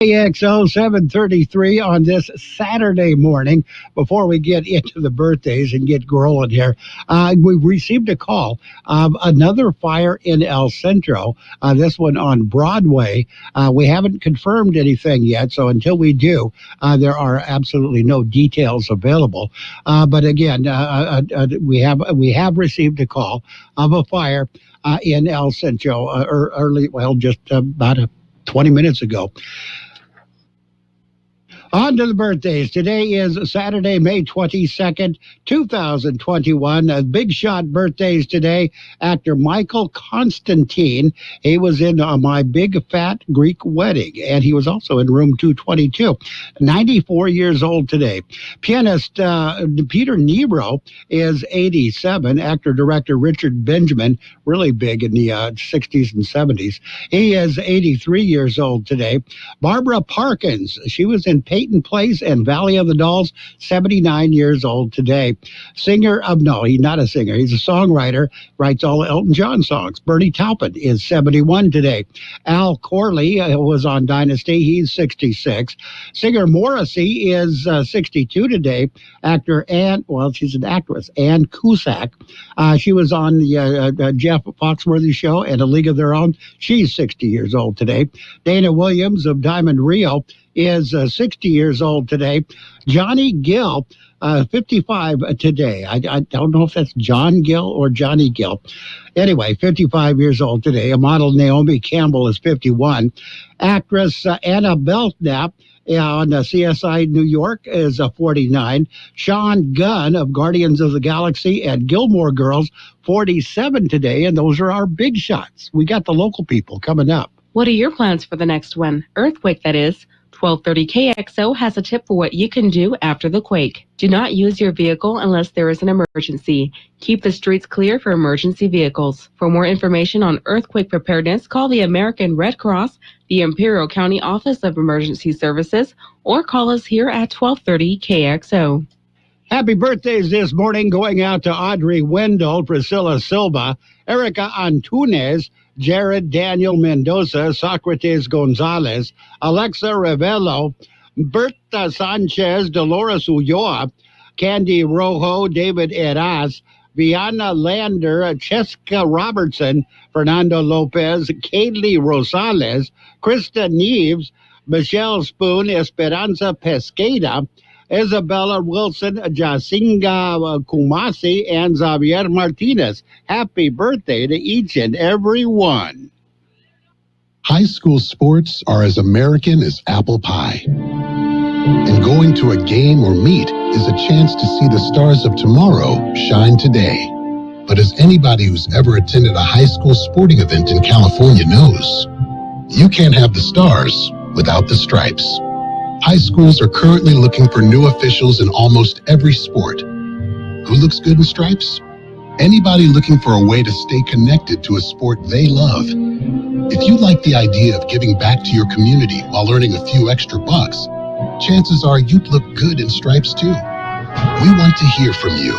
KXO 733 on this Saturday morning. Before we get into the birthdays and get rolling here, we received a call of another fire in El Centro, this one on Broadway. We haven't confirmed anything yet, so until we do, there are absolutely no details available. But again, we have received a call of a fire in El Centro just about 20 minutes ago. On to the birthdays. Today is Saturday, May 22nd, 2021. Big shot birthdays today. Actor Michael Constantine. He was in My Big Fat Greek Wedding, and he was also in Room 222. 94 years old today. Pianist Peter Nero is 87. Actor-director Richard Benjamin, really big in the 60s and 70s. He is 83 years old today. Barbara Parkins, she was in Peyton Place and Valley of the Dolls, 79 years old today. He's not a singer. He's a songwriter, writes all Elton John songs. Bernie Taupin is 71 today. Al Corley was on Dynasty. He's 66. Singer Morrissey is 62 today. She's an actress, Ann Cusack. She was on the Jeff Foxworthy Show and A League of Their Own. She's 60 years old today. Dana Williams of Diamond Rio is 60 years old today. Johnny Gill, 55 today. I don't know if that's John Gill or Johnny Gill. Anyway, 55 years old today. A model, Naomi Campbell, is 51. Actress Anna Belknap on CSI New York is 49. Sean Gunn of Guardians of the Galaxy and Gilmore Girls, 47 today. And those are our big shots. We got the local people coming up. What are your plans for the next one? Earthquake, that is. 1230 KXO has a tip for what you can do after the quake. Do not use your vehicle unless there is an emergency. Keep the streets clear for emergency vehicles. For more information on earthquake preparedness, call the American Red Cross, the Imperial County Office of Emergency Services, or call us here at 1230 KXO. Happy birthdays this morning going out to Audrey Wendell, Priscilla Silva, Erica Antunes, Jared Daniel Mendoza, Socrates Gonzalez, Alexa Revello, Berta Sanchez, Dolores Ulloa, Candy Rojo, David Eras, Viana Lander, Cheska Robertson, Fernando Lopez, Kaylee Rosales, Krista Neves, Michelle Spoon, Esperanza Pesqueda, Isabella Wilson, Jacinga Kumasi, and Xavier Martinez. Happy birthday to each and every one. High school sports are as American as apple pie. And going to a game or meet is a chance to see the stars of tomorrow shine today. But as anybody who's ever attended a high school sporting event in California knows, you can't have the stars without the stripes. High schools are currently looking for new officials in almost every sport. Who looks good in stripes? Anybody looking for a way to stay connected to a sport they love. If you like the idea of giving back to your community while earning a few extra bucks, chances are you'd look good in stripes too. We want to hear from you.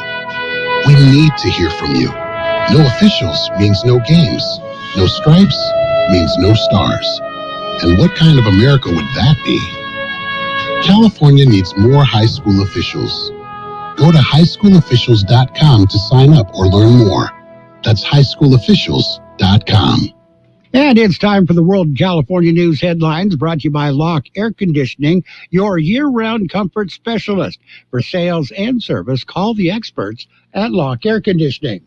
We need to hear from you. No officials means no games. No stripes means no stars. And what kind of America would that be? California needs more high school officials. Go to highschoolofficials.com to sign up or learn more. That's highschoolofficials.com. And it's time for the World California News headlines, brought to you by Locke Air Conditioning, your year-round comfort specialist. For sales and service, call the experts at Locke Air Conditioning.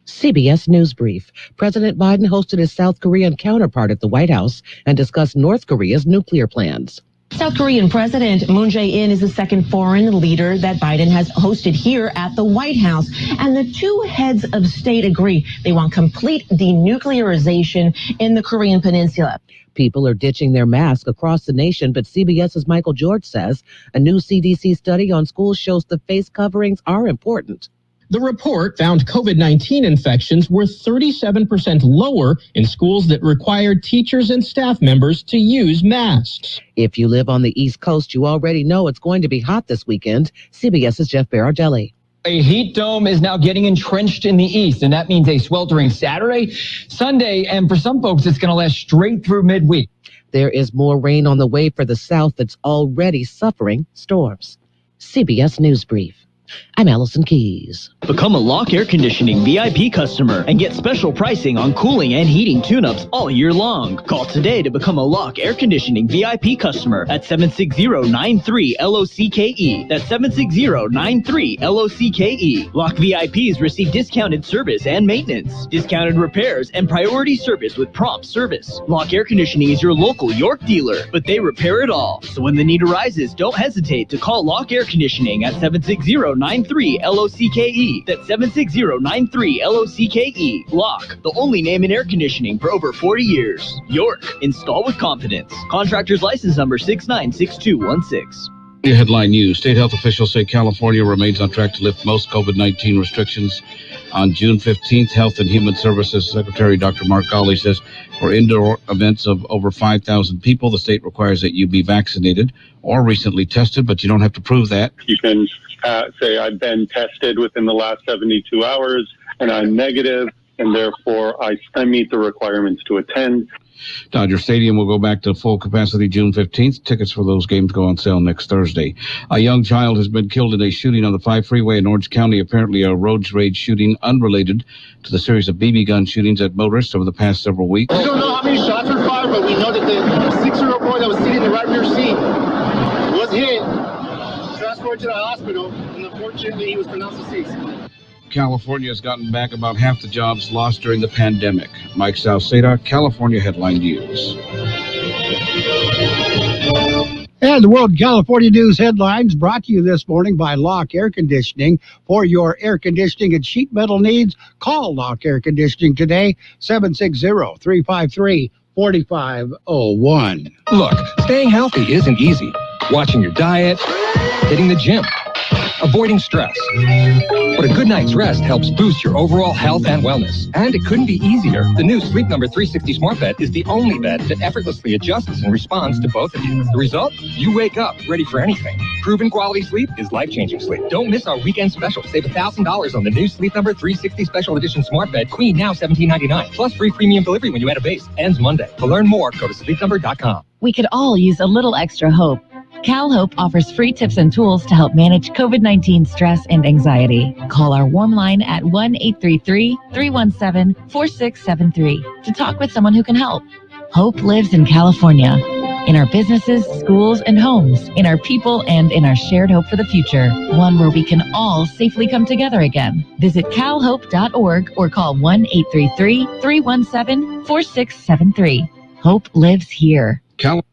CBS News Brief. President Biden hosted his South Korean counterpart at the White House and discussed North Korea's nuclear plans. South Korean President Moon Jae-in is the second foreign leader that Biden has hosted here at the White House. And the two heads of state agree they want complete denuclearization in the Korean Peninsula. People are ditching their masks across the nation, but CBS's Michael George says a new CDC study on schools shows the face coverings are important. The report found COVID-19 infections were 37% lower in schools that required teachers and staff members to use masks. If you live on the East Coast, you already know it's going to be hot this weekend. CBS's Jeff Berardelli. A heat dome is now getting entrenched in the east, and that means a sweltering Saturday, Sunday, and for some folks, it's going to last straight through midweek. There is more rain on the way for the South that's already suffering storms. CBS News Brief. I'm Allison Keys. Become a Lock Air Conditioning VIP customer and get special pricing on cooling and heating tune-ups all year long. Call today to become a Lock Air Conditioning VIP customer at 760-93-LOCKE. That's 760-93-LOCKE. Lock VIPs receive discounted service and maintenance, discounted repairs, and priority service with prompt service. Lock Air Conditioning is your local York dealer, but they repair it all. So when the need arises, don't hesitate to call Lock Air Conditioning at 760-93-LOCKE. That's 760-93-LOCKE. Lock, the only name in air conditioning for over 40 years. York, install with confidence. Contractor's license number 696216. Your headline news. State health officials say California remains on track to lift most COVID-19 restrictions on June 15th. Health and Human Services Secretary Dr. Mark Ghaly says for indoor events of over 5,000 people, the state requires that you be vaccinated or recently tested, but you don't have to prove that. You can say, I've been tested within the last 72 hours and I'm negative, and therefore I meet the requirements to attend. Dodger Stadium will go back to full capacity June 15th. Tickets for those games go on sale next Thursday. A young child has been killed in a shooting on the 5 freeway in Orange County, apparently a road rage shooting unrelated to the series of BB gun shootings at motorists over the past several weeks. We don't know how many shots were fired, but we know that the 6-year-old boy that was sitting in the right rear seat was hit, transported to the hospital, and unfortunately he was pronounced deceased. California has gotten back about half the jobs lost during the pandemic. Mike Salceda, California Headline News. And the World California News headlines brought to you this morning by Lock Air Conditioning. For your air conditioning and sheet metal needs, call Lock Air Conditioning today, 760-353-4501. Look, staying healthy isn't easy. Watching your diet, hitting the gym, avoiding stress. But a good night's rest helps boost your overall health and wellness. And it couldn't be easier. The new Sleep Number 360 Smart Bed is the only bed that effortlessly adjusts and responds to both of you. The result? You wake up ready for anything. Proven quality sleep is life-changing sleep. Don't miss our weekend special. Save $1,000 on the new Sleep Number 360 Special Edition Smart Bed, Queen, now $17.99. Plus free premium delivery when you add a base. Ends Monday. To learn more, go to sleepnumber.com. We could all use a little extra hope. CalHope offers free tips and tools to help manage COVID-19 stress and anxiety. Call our warm line at 1-833-317-4673 to talk with someone who can help. Hope lives in California, in our businesses, schools, and homes, in our people, and in our shared hope for the future, one where we can all safely come together again. Visit calhope.org or call 1-833-317-4673. Hope lives here.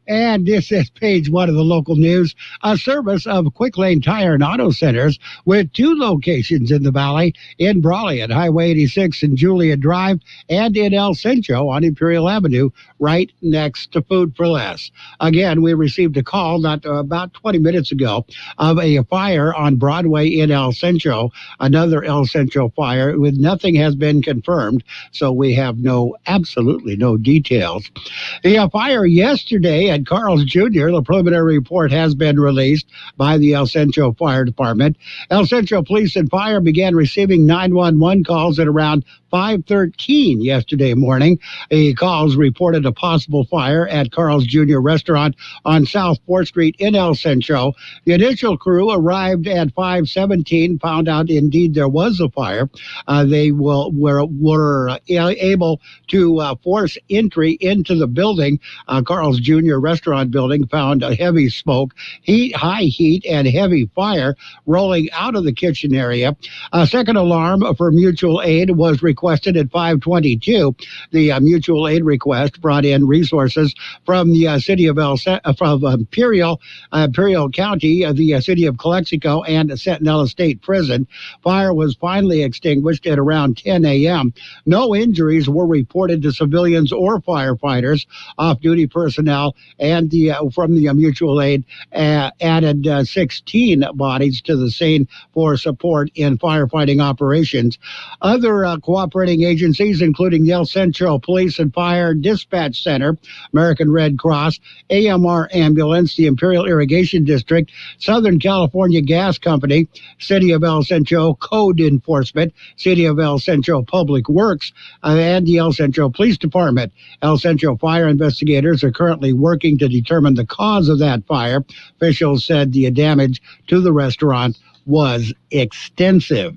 And this is page 1 of the local news, a service of Quick Lane Tire and Auto Centers with 2 locations in the valley, in Brawley at Highway 86 and Julia Drive, and in El Centro on Imperial Avenue, right next to Food for Less. Again, we received a call about 20 minutes ago of a fire on Broadway in El Centro, another El Centro fire with nothing has been confirmed, so we have absolutely no details. The fire yesterday at Carl's Jr., the preliminary report has been released by the El Centro Fire Department. El Centro Police and Fire began receiving 911 calls at around 5:13 yesterday morning. The calls reported a possible fire at Carl's Jr. restaurant on South 4th Street in El Centro. The initial crew arrived at 5:17, found out indeed there was a fire. They were able to force entry into the building. Carl's Jr. restaurant building found a heavy smoke, high heat, and heavy fire rolling out of the kitchen area. A second alarm for mutual aid was requested at 5:22. The mutual aid request brought in resources from the city of Imperial County, the city of Calexico, and Sentinel State Prison. Fire was finally extinguished at around 10 a.m. No injuries were reported to civilians or firefighters. Off-duty personnel and from the mutual aid added 16 bodies to the scene for support in firefighting operations. Other cooperating agencies, including the El Centro Police and Fire Dispatch Center, American Red Cross, AMR Ambulance, the Imperial Irrigation District, Southern California Gas Company, City of El Centro Code Enforcement, City of El Centro Public Works, and the El Centro Police Department. El Centro fire investigators are currently currently working to determine the cause of that fire. Officials said the damage to the restaurant was extensive.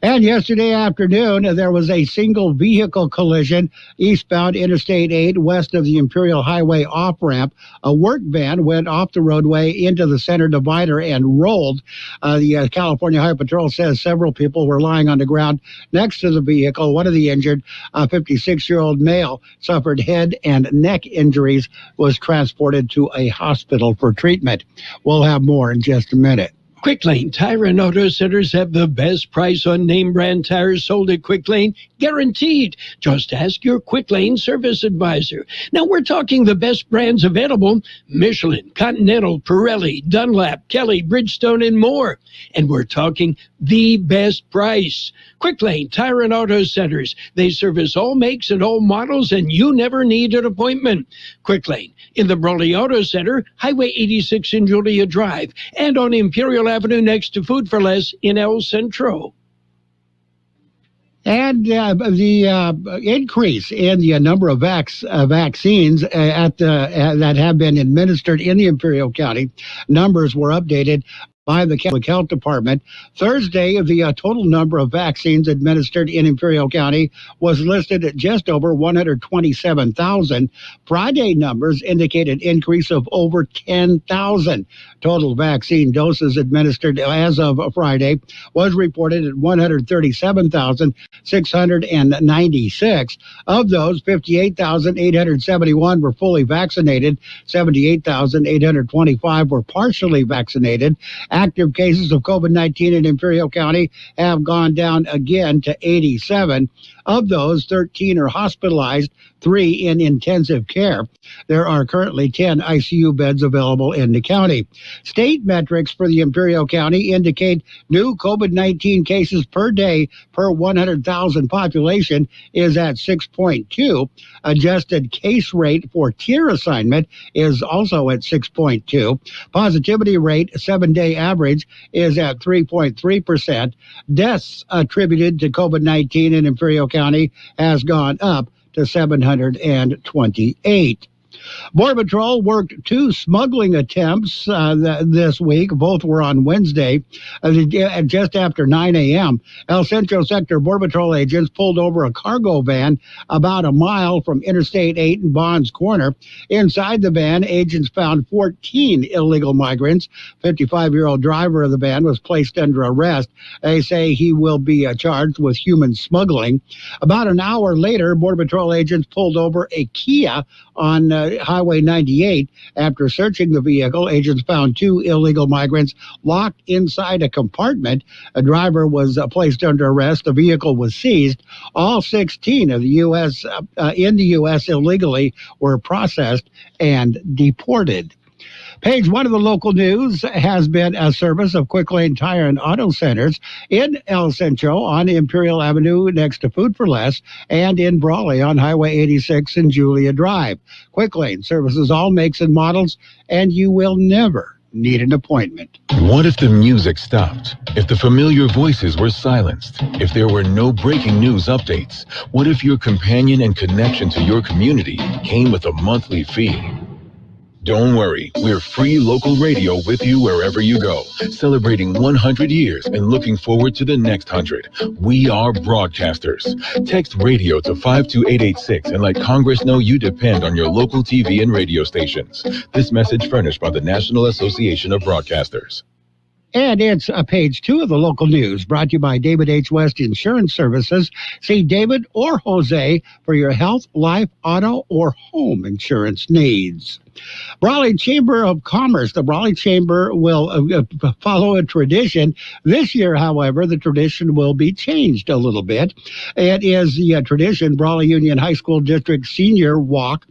And yesterday afternoon, there was a single vehicle collision eastbound Interstate 8 west of the Imperial Highway off-ramp. A work van went off the roadway into the center divider and rolled. The California Highway Patrol says several people were lying on the ground next to the vehicle. One of the injured, a 56-year-old male, suffered head and neck injuries, was transported to a hospital for treatment. We'll have more in just a minute. Quick Lane Tire and Auto Centers have the best price on name brand tires sold at Quick Lane, guaranteed. Just ask your Quick Lane service advisor. Now we're talking the best brands available: Michelin, Continental, Pirelli, Dunlap, Kelly, Bridgestone, and more. And we're talking the best price. Quick Lane Tire and Auto Centers. They service all makes and all models, and you never need an appointment. Quick Lane in the Brawley Auto Center, Highway 86 in Julia Drive, and on Imperial Avenue next to Food for Less in El Centro. And the increase in the number of vaccines that have been administered in the Imperial County, numbers were updated by the Catholic Health Department. Thursday, the total number of vaccines administered in Imperial County was listed at just over 127,000. Friday numbers indicate an increase of over 10,000. Total vaccine doses administered as of Friday was reported at 137,696. Of those, 58,871 were fully vaccinated, 78,825 were partially vaccinated. Active cases of COVID-19 in Imperial County have gone down again to 87. Of those, 13 are hospitalized, 3 in intensive care. There are currently 10 ICU beds available in the county. State metrics for the Imperial County indicate new COVID-19 cases per day per 100,000 population is at 6.2. Adjusted case rate for tier assignment is also at 6.2. Positivity rate, 7-day average, is at 3.3%. Deaths attributed to COVID-19 in Imperial County has gone up to 728. Border Patrol worked 2 smuggling attempts this week. Both were on Wednesday, just after 9 a.m. El Centro Sector Border Patrol agents pulled over a cargo van about a mile from Interstate 8 and Bonds Corner. Inside the van, agents found 14 illegal migrants. 55-year-old driver of the van was placed under arrest. They say he will be charged with human smuggling. About an hour later, Border Patrol agents pulled over a Kia on Highway 98. After searching the vehicle, agents found 2 illegal migrants locked inside a compartment. A driver was placed under arrest. The vehicle was seized. All 16 of the U.S. In the U.S. illegally were processed and deported. Page 1 of the local news has been a service of Quick Lane Tire and Auto Centers in El Centro on Imperial Avenue next to Food for Less, and in Brawley on Highway 86 and Julia Drive. Quick Lane services all makes and models, and you will never need an appointment. What if the music stopped? If the familiar voices were silenced? If there were no breaking news updates? What if your companion and connection to your community came with a monthly fee? Don't worry, we're free local radio with you wherever you go, celebrating 100 years and looking forward to the next 100. We are broadcasters. Text radio to 52886 and let Congress know you depend on your local TV and radio stations. This message furnished by the National Association of Broadcasters. And it's page 2 of the local news, brought to you by David H. West Insurance Services. See David or Jose for your health, life, auto, or home insurance needs. Brawley Chamber of Commerce. The Brawley Chamber will follow a tradition. This year, however, the tradition will be changed a little bit. It is the tradition, Brawley Union High School District Senior Walk.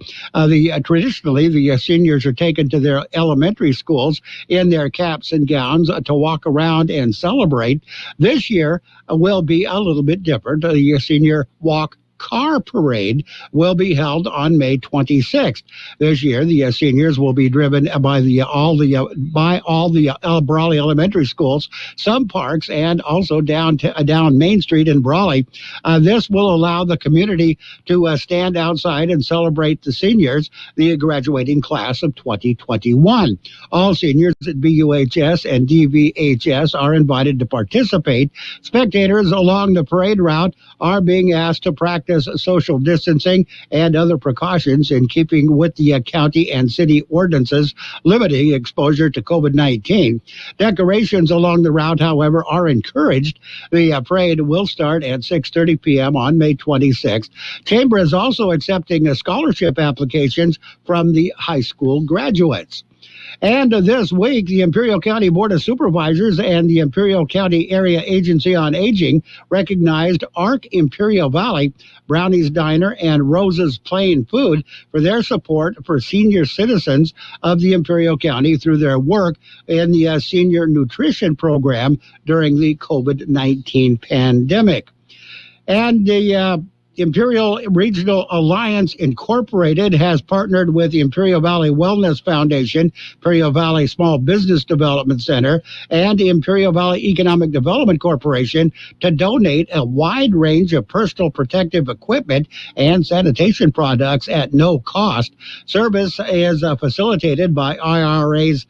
Traditionally, the seniors are taken to their elementary schools in their caps and gowns to walk around and celebrate. This year will be a little bit different. The senior walk Car Parade will be held on May 26th. This year, the seniors will be driven by all the Brawley Elementary Schools, some parks, and also down Main Street in Brawley. This will allow the community to stand outside and celebrate the seniors, the graduating class of 2021. All seniors at BUHS and DVHS are invited to participate. Spectators along the parade route are being asked to practice social distancing and other precautions in keeping with the county and city ordinances limiting exposure to COVID-19. Decorations along the route, however, are encouraged. The parade will start at 6:30 p.m. on May 26th. Chamber is also accepting scholarship applications from the high school graduates. And this week, the Imperial County Board of Supervisors and the Imperial County Area Agency on Aging recognized ARC Imperial Valley, Brownie's Diner, and Rose's Plain Food for their support for senior citizens of the Imperial County through their work in the senior nutrition program during the COVID-19 pandemic. And the Imperial Regional Alliance Incorporated has partnered with the Imperial Valley Wellness Foundation, Imperial Valley Small Business Development Center, and the Imperial Valley Economic Development Corporation to donate a wide range of personal protective equipment and sanitation products at no cost. Service is facilitated by IRA's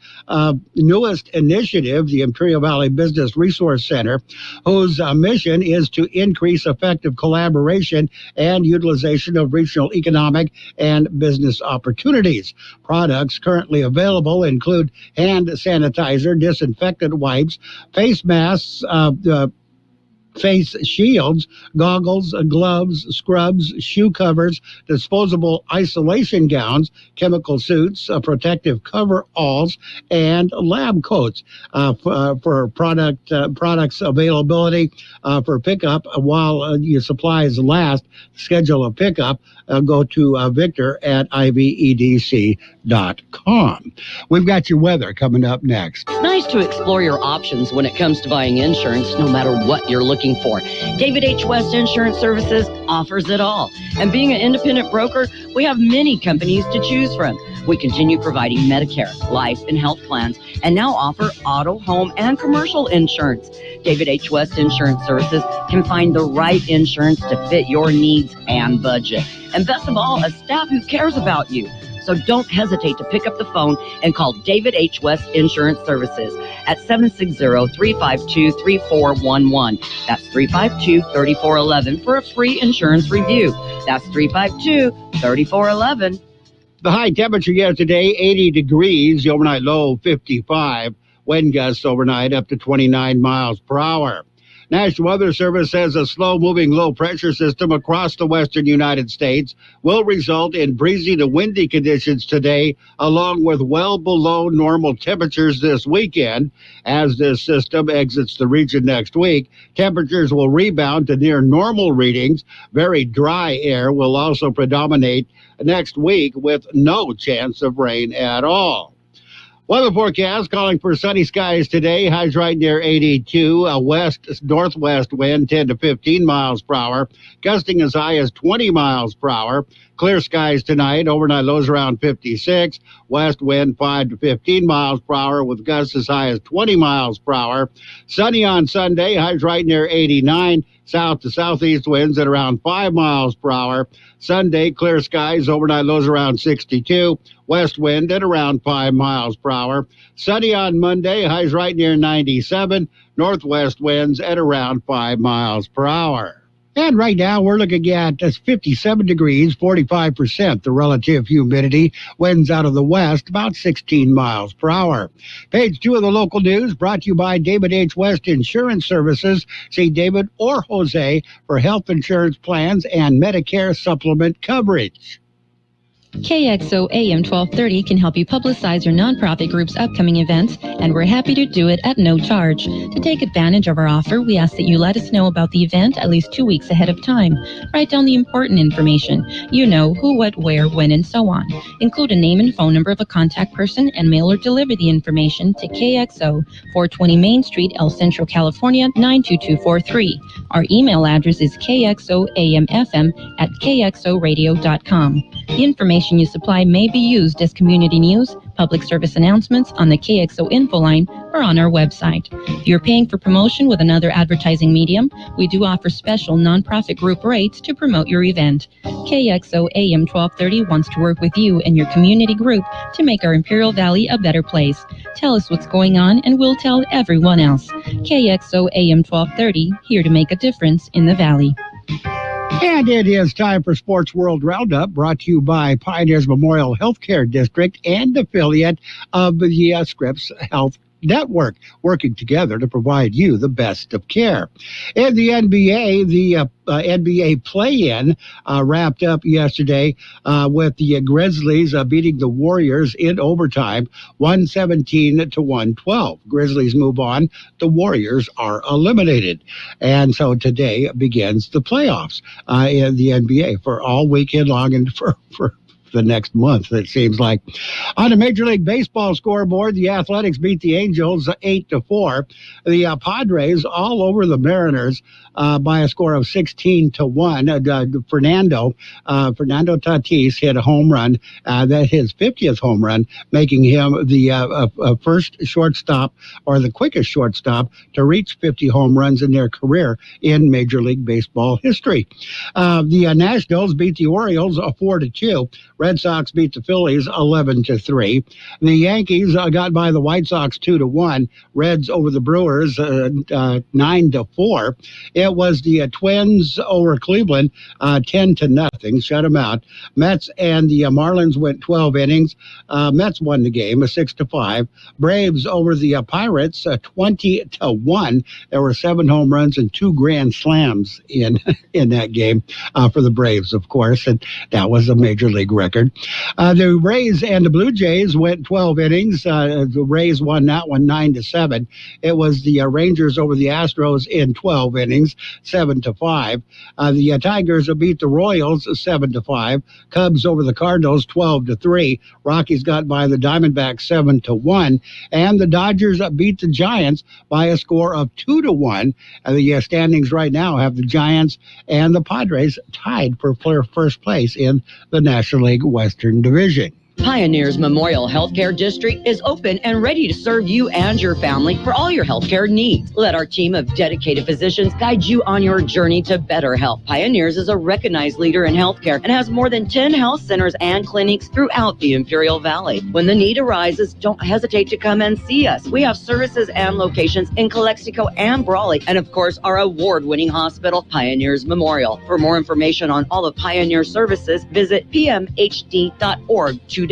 newest initiative, the Imperial Valley Business Resource Center, whose mission is to increase effective collaboration and utilization of regional economic and business opportunities. Products currently available include hand sanitizer, disinfectant wipes, face masks, face shields, goggles, gloves, scrubs, shoe covers, disposable isolation gowns, chemical suits, protective coveralls, and lab coats. For products availability for pickup while your supplies last, schedule a pickup. Go to Victor at ivedc.com. We've got your weather coming up next. It's nice to explore your options when it comes to buying insurance, no matter what you're looking for. David H. West Insurance Services offers it all. And being an independent broker, we have many companies to choose from. We continue providing Medicare, life, and health plans, and now offer auto, home, and commercial insurance. David H. West Insurance Services can find the right insurance to fit your needs and budget. And best of all, a staff who cares about you. So don't hesitate to pick up the phone and call David H. West Insurance Services at 760-352-3411. That's 352-3411 for a free insurance review. That's 352-3411. The high temperature yesterday, 80 degrees. The overnight low, 55. Wind gusts overnight up to 29 miles per hour. National Weather Service says a slow-moving low-pressure system across the western United States will result in breezy to windy conditions today, along with well below normal temperatures this weekend. As this system exits the region next week, temperatures will rebound to near normal readings. Very dry air will also predominate next week with no chance of rain at all. Weather forecast calling for sunny skies today. Highs right near 82. A west-northwest wind 10 to 15 miles per hour. Gusting as high as 20 miles per hour. Clear skies tonight. Overnight lows around 56. West wind 5 to 15 miles per hour with gusts as high as 20 miles per hour. Sunny on Sunday. Highs right near 89. South to southeast winds at around 5 miles per hour. Sunday, clear skies, overnight lows around 62. West wind at around 5 miles per hour. Sunny on Monday, highs right near 97. Northwest winds at around 5 miles per hour. And right now, we're looking at 57 degrees, 45% the relative humidity. Winds out of the west, about 16 miles per hour. Page 2 of the local news brought to you by David H. West Insurance Services. See David or Jose for health insurance plans and Medicare supplement coverage. KXO AM 1230 can help you publicize your nonprofit group's upcoming events, and we're happy to do it at no charge. To take advantage of our offer, we ask that you let us know about the event at least 2 weeks ahead of time. Write down the important information. You know, who, what, where, when, and so on. Include a name and phone number of a contact person and mail or deliver the information to KXO, 420 Main Street, El Centro, California, 92243. Our email address is kxoamfm@kxoradio.com. The information you supply may be used as community news, public service announcements on the KXO info line, or on our website. If you're paying for promotion with another advertising medium, we do offer special nonprofit group rates to promote your event. KXO AM 1230 wants to work with you and your community group to make our Imperial Valley a better place. Tell us what's going on and we'll tell everyone else. KXO AM 1230, here to make a difference in the Valley. And it is time for Sports World Roundup, brought to you by Pioneers Memorial Healthcare District and affiliate of the Scripps Health Network, working together to provide you the best of care. In the NBA, the NBA play-in wrapped up yesterday with the Grizzlies beating the Warriors in overtime, 117-112. Grizzlies move on. The Warriors are eliminated. And so today begins the playoffs in the NBA for all weekend long and for the next month, it seems like. On the Major League Baseball scoreboard, the Athletics beat the Angels 8-4. The Padres all over the Mariners by a score of 16-1. Fernando Tatis hit a home run, that his 50th home run, making him the first shortstop, or the quickest shortstop, to reach 50 home runs in their career in Major League Baseball history. The Nationals beat the Orioles 4-2. Red Sox beat the Phillies 11-3. The Yankees got by the White Sox 2-1. Reds over the Brewers 9-4. It was the Twins over Cleveland 10-0. Shut them out. Mets and the Marlins went 12 innings. Mets won the game 6-5. Braves over the Pirates 20-1. There were 7 home runs and 2 grand slams in that game for the Braves, of course, and that was a major league record. The Rays and the Blue Jays went 12 innings. The Rays won that one 9-7. It was the Rangers over the Astros in 12 innings, 7-5. The Tigers beat the Royals 7-5. Cubs over the Cardinals 12-3. Rockies got by the Diamondbacks 7-1, and the Dodgers beat the Giants by a score of 2-1. The standings right now have the Giants and the Padres tied for first place in the National League Western Division. Pioneers Memorial Healthcare District is open and ready to serve you and your family for all your healthcare needs. Let our team of dedicated physicians guide you on your journey to better health. Pioneers is a recognized leader in healthcare and has more than 10 health centers and clinics throughout the Imperial Valley. When the need arises, don't hesitate to come and see us. We have services and locations in Calexico and Brawley, and of course our award-winning hospital, Pioneers Memorial. For more information on all of Pioneer services, visit pmhd.org today.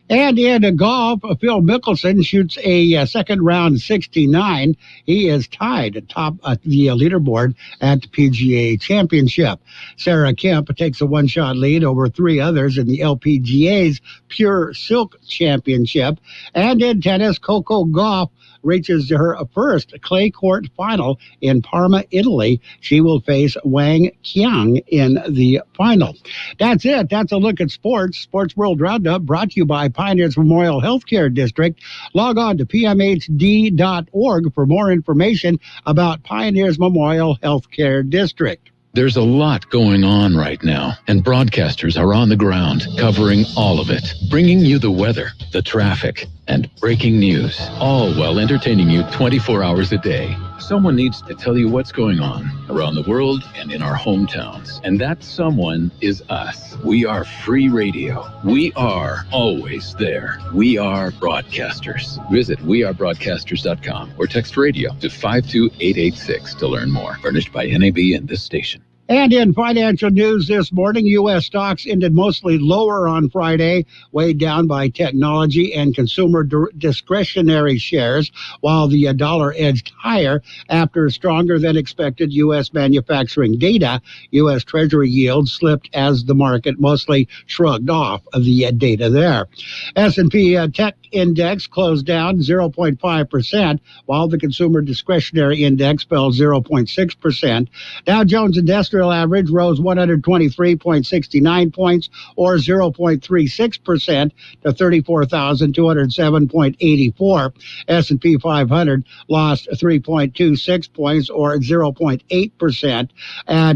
And in golf, Phil Mickelson shoots a second round 69. He is tied atop the leaderboard at the PGA Championship. Sarah Kemp takes a one-shot lead over 3 others in the LPGA's Pure Silk Championship. And in tennis, Coco Gauff reaches her first clay court final in Parma, Italy. She will face Wang Qiang in the final. That's it. That's a look at sports. Sports World Roundup brought to you by Pioneers Memorial Healthcare District. Log on to pmhd.org for more information about Pioneers Memorial Healthcare District. There's a lot going on right now, and broadcasters are on the ground covering all of it, bringing you the weather, the traffic, and breaking news, all while entertaining you 24 hours a day. Someone needs to tell you what's going on around the world and in our hometowns, and that someone is us. We are free radio. We are always there. We are broadcasters. Visit wearebroadcasters.com or text radio to 52886 to learn more. Furnished by NAB and this station. And in financial news this morning, U.S. stocks ended mostly lower on Friday, weighed down by technology and consumer discretionary shares, while the dollar edged higher after stronger than expected U.S. manufacturing data. U.S. Treasury yields slipped as the market mostly shrugged off of the data there. S&P Tech Index closed down 0.5%, while the consumer discretionary index fell 0.6%. Dow Jones Industrial average rose 123.69 points, or 0.36% to 34,207.84. S&P 500 lost 3.26 points, or 0.8%,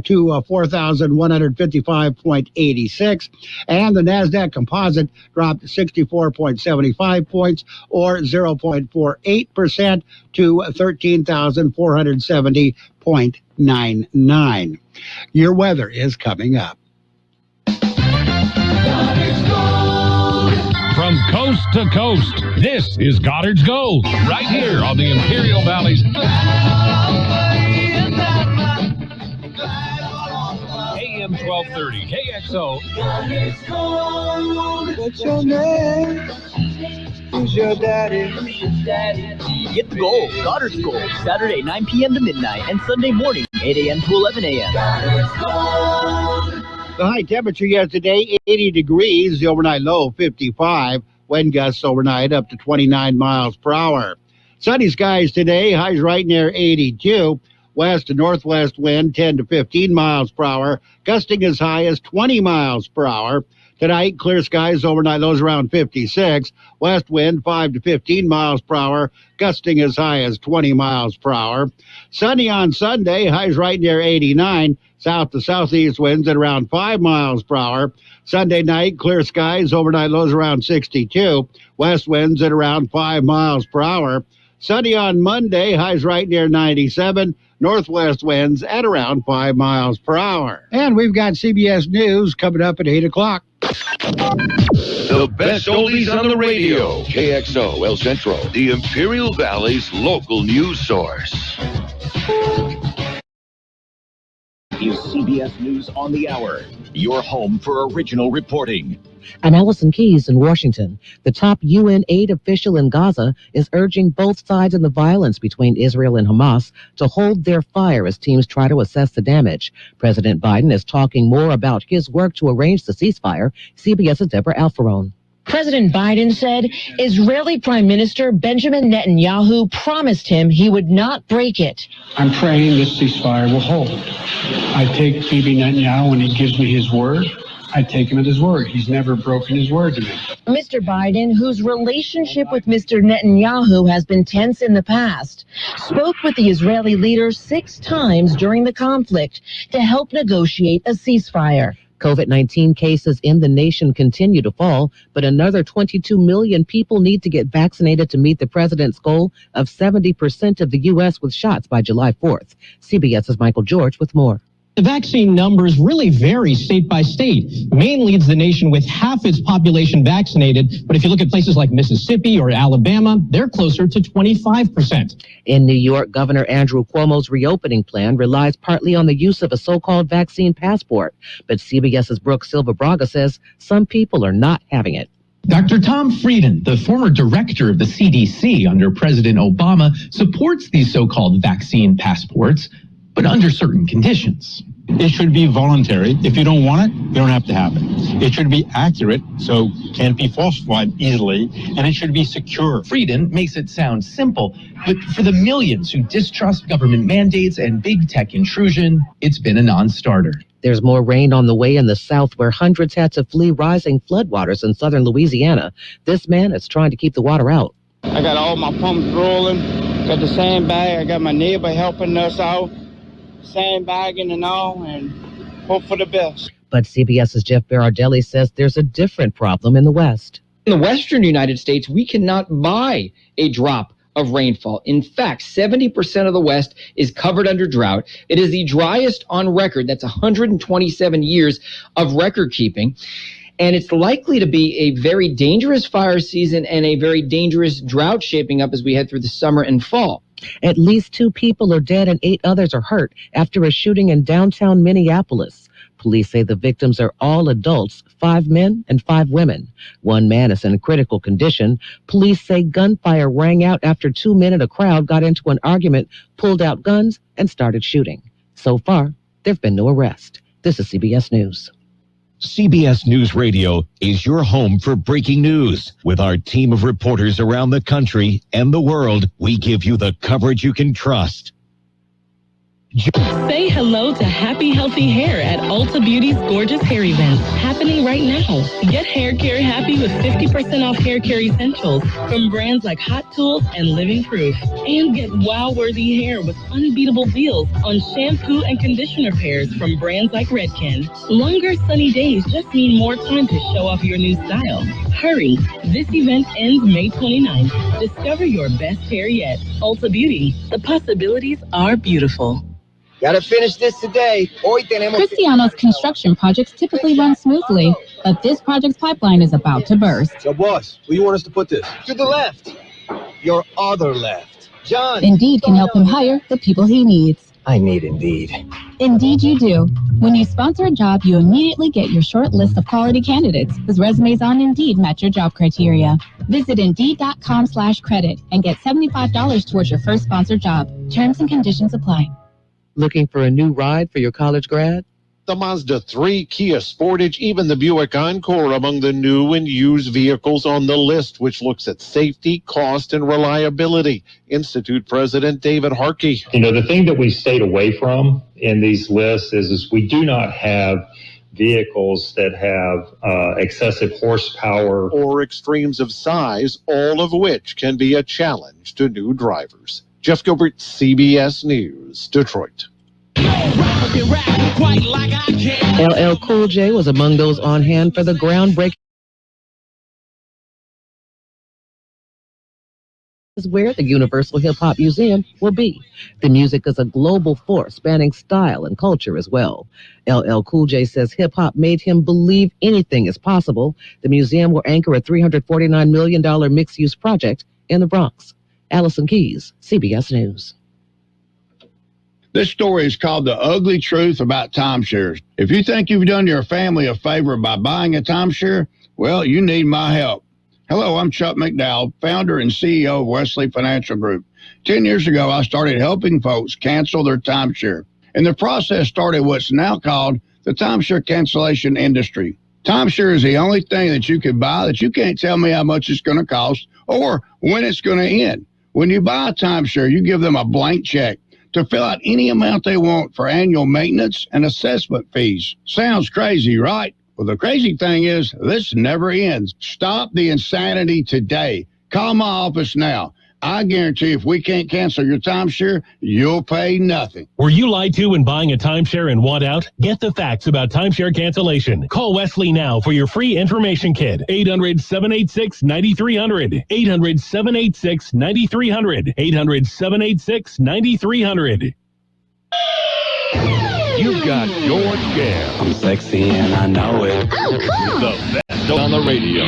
to 4,155.86. And the NASDAQ Composite dropped 64.75 points, or 0.48%, to 13,470.99. Your weather is coming up. From coast to coast, this is Goddard's Gold, right here on the Imperial Valley's AM 1230 KXO. Goddard's Gold. What's your name? Who's your daddy? Get the gold, Goddard's Gold, Saturday 9 p.m. to midnight and Sunday morning 8 a.m. to 11 a.m. The high temperature yesterday, 80 degrees. The overnight low, 55. Wind gusts overnight up to 29 miles per hour. Sunny skies today, highs right near 82. West to northwest wind, 10 to 15 miles per hour. Gusting as high as 20 miles per hour. Tonight, clear skies, overnight lows around 56. West wind, 5 to 15 miles per hour, gusting as high as 20 miles per hour. Sunny on Sunday, highs right near 89. South to southeast winds at around 5 miles per hour. Sunday night, clear skies, overnight lows around 62. West winds at around 5 miles per hour. Sunny on Monday, highs right near 97. Northwest winds at around 5 miles per hour. And we've got CBS News coming up at 8 o'clock. The best oldies on the radio. KXO El Centro, the Imperial Valley's local news source. Is CBS News on the Hour, your home for original reporting. I'm Allison Keyes in Washington. The top UN aid official in Gaza is urging both sides in the violence between Israel and Hamas to hold their fire as teams try to assess the damage. President Biden is talking more about his work to arrange the ceasefire. CBS's Deborah Alfarone. President Biden said Israeli Prime Minister Benjamin Netanyahu promised him he would not break it. I'm praying this ceasefire will hold. I take Bibi Netanyahu when he gives me his word. I take him at his word. He's never broken his word to me. Mr. Biden, whose relationship with Mr. Netanyahu has been tense in the past, spoke with the Israeli leader 6 times during the conflict to help negotiate a ceasefire. COVID-19 cases in the nation continue to fall, but another 22 million people need to get vaccinated to meet the president's goal of 70% of the U.S. with shots by July 4th. CBS's Michael George with more. The vaccine numbers really vary state by state. Maine leads the nation with half its population vaccinated, but if you look at places like Mississippi or Alabama, they're closer to 25%. In New York, Governor Andrew Cuomo's reopening plan relies partly on the use of a so-called vaccine passport, but CBS's Brooke Silva-Braga says some people are not having it. Dr. Tom Frieden, the former director of the CDC under President Obama, supports these so-called vaccine passports, but under certain conditions. It should be voluntary. If you don't want it, you don't have to have it. It should be accurate, so can't be falsified easily, and it should be secure. Frieden makes it sound simple, but for the millions who distrust government mandates and big tech intrusion, it's been a non-starter. There's more rain on the way in the south, where hundreds had to flee rising floodwaters in southern Louisiana. This man is trying to keep the water out. I got all my pumps rolling, got the sandbag, I got my neighbor helping us out, sandbagging and all, and hope for the best. But CBS's Jeff Berardelli says there's a different problem in the West. In the western United States, we cannot buy a drop of rainfall. In fact, 70% of the West is covered under drought. It is the driest on record. That's 127 years of record keeping. And it's likely to be a very dangerous fire season and a very dangerous drought shaping up as we head through the summer and fall. At least 2 people are dead and 8 others are hurt after a shooting in downtown Minneapolis. Police say the victims are all adults, 5 men and 5 women. 1 man is in critical condition. Police say gunfire rang out after 2 men in a crowd got into an argument, pulled out guns, and started shooting. So far, there have been no arrests. This is CBS News. CBS News Radio is your home for breaking news. With our team of reporters around the country and the world, we give you the coverage you can trust. Say hello to happy, healthy hair at Ulta Beauty's gorgeous hair event happening right now. Get hair care happy with 50% off hair care essentials from brands like Hot Tools and Living Proof. And get wow-worthy hair with unbeatable deals on shampoo and conditioner pairs from brands like Redken. Longer sunny days just mean more time to show off your new style. Hurry! This event ends May 29th. Discover your best hair yet. Ulta Beauty. The possibilities are beautiful. Gotta finish this today. Cristiano's construction projects typically run smoothly, but this project's pipeline is about to burst. So, boss, where you want us to put this? To the left. Your other left. John. Indeed can help him hire the people he needs. I need Indeed. Indeed you do. When you sponsor a job, you immediately get your short list of quality candidates whose resumes on Indeed match your job criteria. Visit Indeed.com/credit and get $75 towards your first sponsored job. Terms and conditions apply. Looking for a new ride for your college grad? The Mazda 3, Kia Sportage, even the Buick Encore among the new and used vehicles on the list, which looks at safety, cost, and reliability. Institute President David Harkey. You know, the thing that we stayed away from in these lists is we do not have vehicles that have excessive horsepower or extremes of size, all of which can be a challenge to new drivers. Jeff Gilbert, CBS News, Detroit. LL Cool J was among those on hand for the groundbreaking. Is where the Universal Hip Hop Museum will be. The music is a global force spanning style and culture as well. LL Cool J says hip hop made him believe anything is possible. The museum will anchor a $349 million mixed-use project in the Bronx. Allison Keys, CBS News. This story is called The Ugly Truth About Timeshares. If you think you've done your family a favor by buying a timeshare, well, you need my help. Hello, I'm Chuck McDowell, founder and CEO of Wesley Financial Group. 10 years ago, I started helping folks cancel their timeshare. And the process started what's now called the timeshare cancellation industry. Timeshare is the only thing that you can buy that you can't tell me how much it's going to cost or when it's going to end. When you buy a timeshare, you give them a blank check to fill out any amount they want for annual maintenance and assessment fees. Sounds crazy, right? Well, the crazy thing is this never ends. Stop the insanity today. Call my office now. I guarantee if we can't cancel your timeshare, you'll pay nothing. Were you lied to when buying a timeshare and want out? Get the facts about timeshare cancellation. Call Wesley now for your free information kit. 800-786-9300. 800-786-9300. 800-786-9300. You've got George Gale. I'm sexy and I know it. The best on the radio.